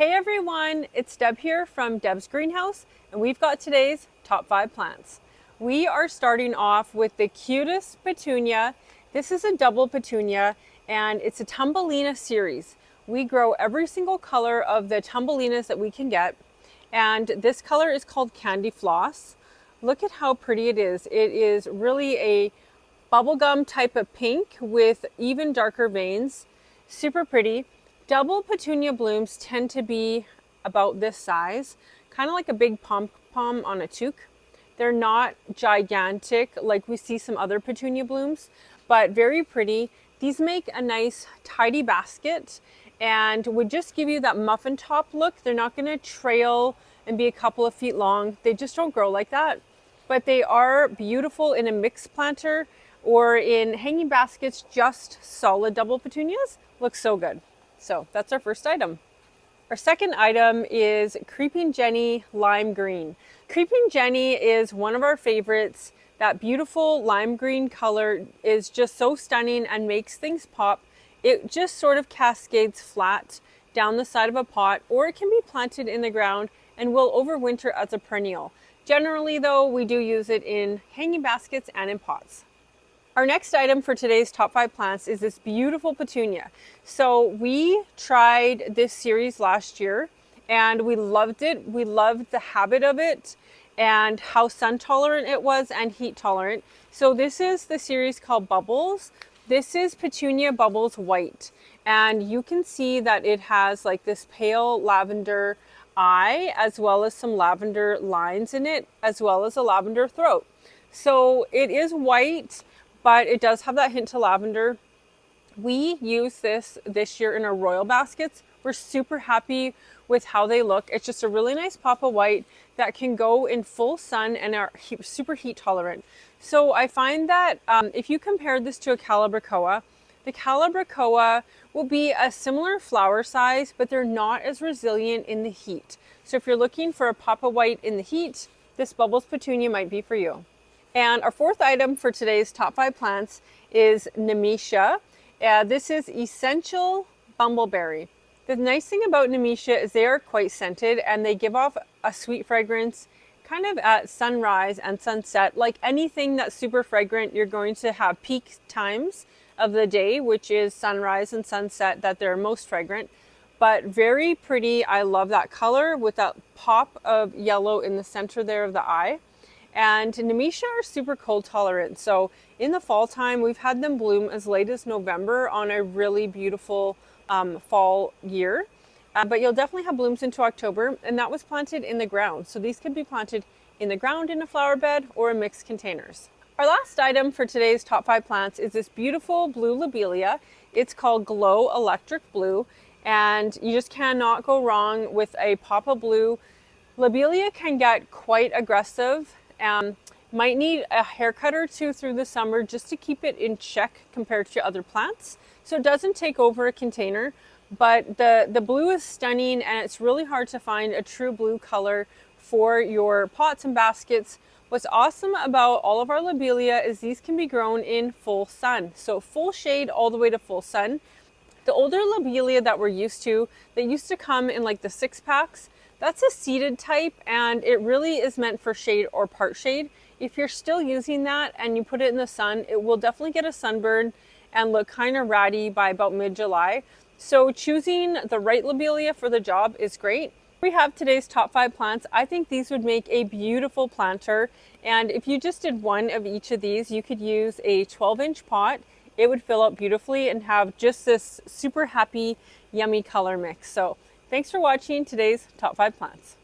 Hey everyone, it's Deb here from Deb's Greenhouse, and we've got today's top 5 plants. We are starting off with the cutest petunia. This is a double petunia and it's a Tumbelina series. We grow every single color of the Tumbelinas that we can get, and this color is called Candy Floss. Look at how pretty it is. It is really a bubblegum type of pink with even darker veins. Super pretty. Double petunia blooms tend to be about this size, kind of like a big pom-pom on a toque. They're not gigantic like we see some other petunia blooms, but very pretty. These make a nice tidy basket and would just give you that muffin top look. They're not going to trail and be a couple of feet long. They just don't grow like that, but they are beautiful in a mixed planter or in hanging baskets. Just solid double petunias look so good. So that's our first item. Our second item is Creeping Jenny Lime Green. Creeping Jenny is one of our favorites. That beautiful lime green color is just so stunning and makes things pop. It just sort of cascades flat down the side of a pot, or it can be planted in the ground and will overwinter as a perennial. Generally though, we do use it in hanging baskets and in pots. Our next item for today's top 5 plants is this beautiful petunia. So we tried this series last year and we loved it. We loved the habit of it and how sun tolerant it was and heat tolerant. So this is the series called Bubbles. This is Petunia Bubbles White. And you can see that it has like this pale lavender eye, as well as some lavender lines in it, as well as a lavender throat. So it is white, but it does have that hint to lavender. We use this year in our royal baskets. We're super happy with how they look. It's just a really nice pop of white that can go in full sun and are super heat tolerant. So I find that if you compare this to a Calibrachoa, the Calibrachoa will be a similar flower size, but they're not as resilient in the heat. So if you're looking for a pop of white in the heat, this Bubbles Petunia might be for you. And our fourth item for today's top 5 plants is Nemesia. This is Escential Bumbleberry. The nice thing about Nemesia is they are quite scented and they give off a sweet fragrance kind of at sunrise and sunset. Like anything that's super fragrant, you're going to have peak times of the day, which is sunrise and sunset, that they're most fragrant. But very pretty. I love that color with that pop of yellow in the center there of the eye. And Nemesia are super cold tolerant. So in the fall time, we've had them bloom as late as November on a really beautiful fall year. But you'll definitely have blooms into October, and that was planted in the ground. So these could be planted in the ground in a flower bed or in mixed containers. Our last item for today's top 5 plants is this beautiful blue Lobelia. It's called Glow Electric Blue, and you just cannot go wrong with a pop of blue. Lobelia can get quite aggressive. Might need a haircut or two through the summer just to keep it in check compared to other plants. So it doesn't take over a container, but the blue is stunning, and it's really hard to find a true blue color for your pots and baskets. What's awesome about all of our Lobelia is these can be grown in full sun. So full shade all the way to full sun. The older Lobelia that we're used to, they used to come in like the 6-packs. That's a seeded type, and it really is meant for shade or part shade. If you're still using that and you put it in the sun, it will definitely get a sunburn and look kind of ratty by about mid-July. So choosing the right Lobelia for the job is great. We have today's top 5 plants. I think these would make a beautiful planter. And if you just did one of each of these, you could use a 12-inch pot. It would fill up beautifully and have just this super happy, yummy color mix. So thanks for watching today's top 5 plants.